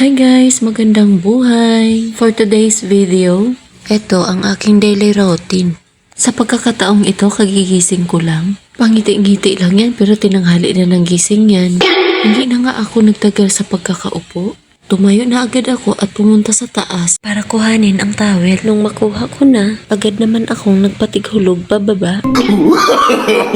Hi guys! Magandang buhay! For today's video, ito ang aking daily routine. Sa pagkakataong ito, kagigising ko lang. Pangiti-ngiti lang yan pero tinanghali na ng gising yan. Hindi na nga ako nagtagal sa pagkakaupo. Tumayo na agad ako at pumunta sa taas para kuhanin ang towel. Nung makuha ko na, agad naman akong nagpatighulog pababa.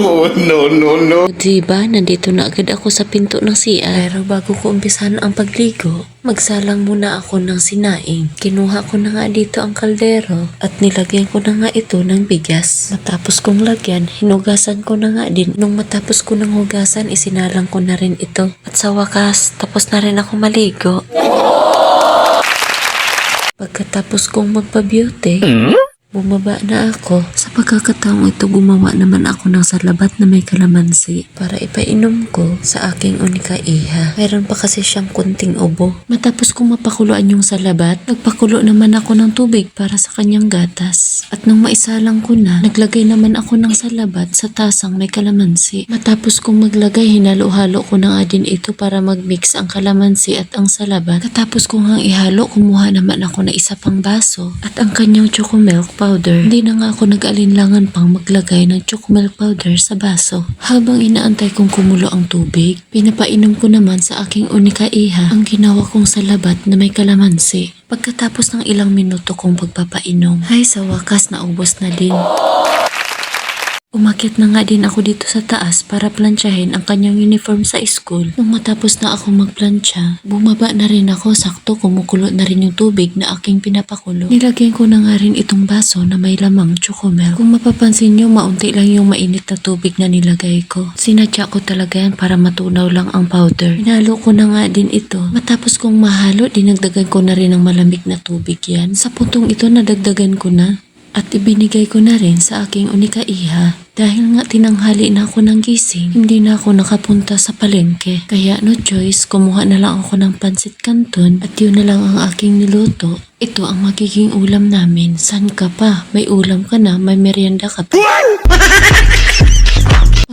No. Diba, nandito na agad ako sa pinto ng CR. Pero bago ko umpisahan ang pagligo, magsalang muna ako ng sinaing. Kinuha ko na nga dito ang kaldero at nilagyan ko na nga ito ng bigas. Matapos kong lagyan, hinugasan ko na nga din. Nung matapos ko ng hugasan, isinalang ko na rin ito. At sa wakas, tapos na rin ako maligo. Pagkatapos kong magpa-beauty, bumaba na ako. Sa pagkakataong ito, gumawa naman ako ng salabat na may kalamansi para ipainom ko sa aking unika iha. Meron pa kasi siyang kunting ubo. Matapos kong mapakuluan yung salabat, nagpakulo naman ako ng tubig para sa kanyang gatas. At nung maisalang ko na, naglagay naman ako ng salabat sa tasang may kalamansi. Matapos kong maglagay, hinalo-halo ko na nga din ito para mag-mix ang kalamansi at ang salabat. Katapos kong hang ihalo, kumuha naman ako na isa pang baso at ang kanyang chocomilk powder. Hindi na nga ako nag-alinlangan pang maglagay ng chocomilk powder sa baso. Habang inaantay kong kumulo ang tubig, pinapainom ko naman sa aking unika iha ang ginawa kong salabat na may kalamansi. Pagkatapos ng ilang minuto kong pagpapainom, ay sa wakas naubos na din. Umakyat na nga din ako dito sa taas para plantsahin ang kanyang uniform sa school. Nung matapos na ako magplantsa, bumaba na rin ako, sakto kumukulo na rin yung tubig na aking pinapakulo. Nilagyan ko na nga rin itong baso na may lamang chocomilk. Kung mapapansin nyo, maunti lang yung mainit na tubig na nilagay ko. Sinadya ko talaga yan para matunaw lang ang powder. Hinalo ko na nga din ito. Matapos kong mahalo, dinagdagan ko na rin ng malamig na tubig yan. Sa puntong ito, nadagdagan ko na. At ibinigay ko na rin sa aking unika iha. Dahil nga tinanghali na ako ng gising, hindi na ako nakapunta sa palengke. Kaya no choice, kumuha na lang ako ng pansit canton at yun na lang ang aking niluto. Ito ang magiging ulam namin. San ka pa? May ulam ka na, may merienda ka pa.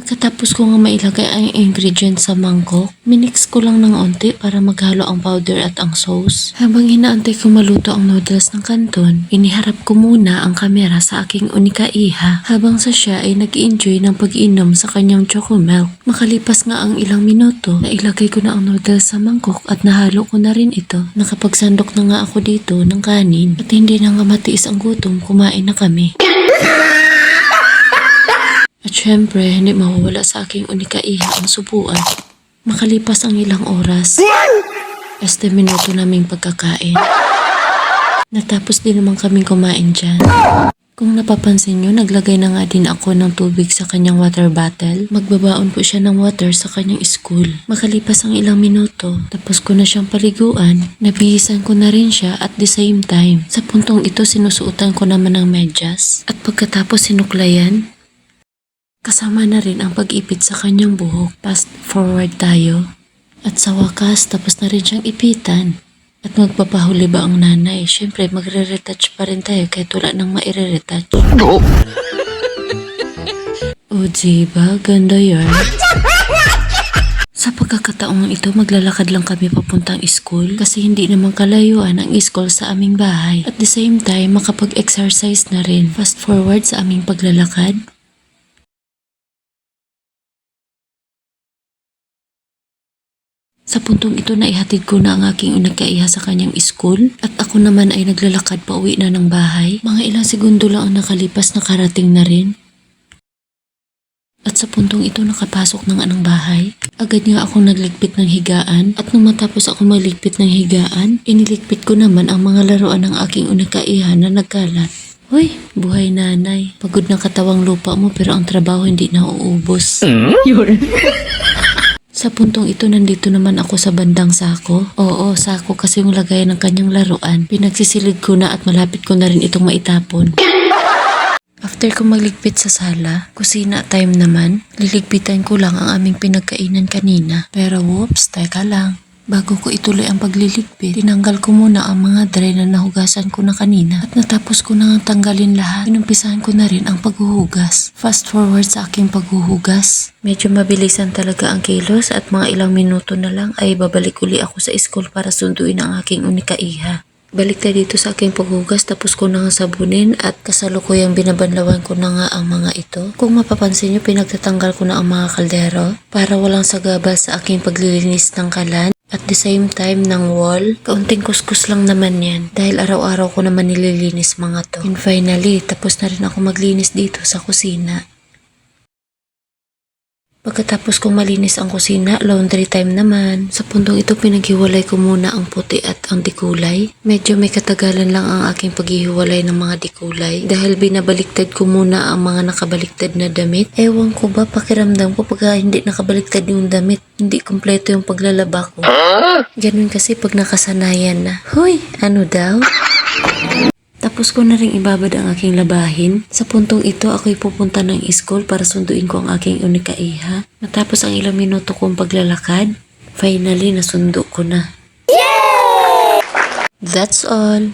Pagkatapos ko nga mailagay ang ingredients sa mangkok, minix ko lang ng onti para maghalo ang powder at ang sauce. Habang inaantay ko maluto ang noodles ng canton, iniharap ko muna ang kamera sa aking unika iha habang sa siya ay nag-enjoy ng pag-inom sa kanyang chocomilk. Makalipas nga ang ilang minuto, nailagay ko na ang noodles sa mangkok at nahalo ko na rin ito. Nakapagsandok na nga ako dito ng kanin at hindi na nga matiis ang gutom, kumain na kami. At syempre, hindi mawawala sa aking unika iha ang subuan. Makalipas ang ilang oras, 10 minuto naming pagkakain. Natapos din naman kaming kumain dyan. Kung napapansin nyo, naglagay na nga din ako ng tubig sa kanyang water bottle. Magbabaon po siya ng water sa kanyang school. Makalipas ang ilang minuto, tapos ko na siyang paliguan, nabihisan ko na rin siya at the same time. Sa puntong ito, sinusuotan ko naman ng medyas. At pagkatapos sinuklayan, kasama na rin ang pag-ipit sa kanyang buhok. Fast forward tayo. At sa wakas, tapos na rin siyang ipitan. At magpapahuli ba ang nanay? Siyempre, magre-retouch pa rin tayo kahit wala nang maire-retouch. O diba? Ganda yun. Sa pagkakataong ito, maglalakad lang kami papuntang school kasi hindi naman kalayuan ang school sa aming bahay. At the same time, makapag-exercise na rin. Fast forward sa aming paglalakad. Sa puntong ito na ihatid ko na ang aking unika iha sa kanyang school at ako naman ay naglalakad pa uwi na ng bahay. Mga ilang segundo lang ang nakalipas, nakarating na rin. At sa puntong ito nakapasok na nga ng bahay. Agad nga akong nagligpit ng higaan at nung matapos ako magligpit ng higaan, iniligpit ko naman ang mga laruan ng aking unika iha na nagkalat. Hoy, buhay nanay. Pagod ng katawang lupa mo pero ang trabaho hindi na uubos. Sa puntong ito, nandito naman ako sa bandang sako. Oo, sako kasi yung lagay ng kanyang laruan. Pinagsisilid ko na at malapit ko na rin itong maitapon. After ko magligpit sa sala, kusina time naman, liligpitan ko lang ang aming pinagkainan kanina. Pero whoops, teka lang. Bago ko ituloy ang pagliligpit, tinanggal ko muna ang mga dry na nahugasan ko na kanina at natapos ko na tanggalin lahat. Inumpisahan ko na rin ang paghuhugas. Fast forward sa aking paghuhugas. Medyo mabilisan talaga ang kilos at mga ilang minuto na lang ay babalik uli ako sa school para sunduin ang aking unika-iha. Balik tayo dito sa aking paghugas, tapos ko na nga sabunin at kasalukuyang binabanlawan ko na nga ang mga ito. Kung mapapansin nyo, pinagtatanggal ko na ang mga kaldero para walang sagabal sa aking paglilinis ng kalan. At the same time ng wall, kaunting kuskus lang naman yan dahil araw-araw ko naman nililinis mga to. And finally, tapos na rin ako maglinis dito sa kusina. Pagkatapos kong malinis ang kusina, laundry time naman. Sa puntong ito, pinaghiwalay ko muna ang puti at ang dikulay. Medyo may katagalan lang ang aking paghihiwalay ng mga dikulay dahil binabaliktad ko muna ang mga nakabaliktad na damit. Ewan ko ba, pakiramdam ko pagka hindi nakabaliktad yung damit, hindi kumpleto yung paglalaba ko. Ganun kasi pag nakasanayan na. Hoy, ano daw? Tapos ko na rin ibabad ang aking labahin. Sa puntong ito, ako'y pupunta ng school para sunduin ko ang aking unika-iha. Matapos ang ilang minuto kong paglalakad, finally nasundo ko na. Yay! That's all.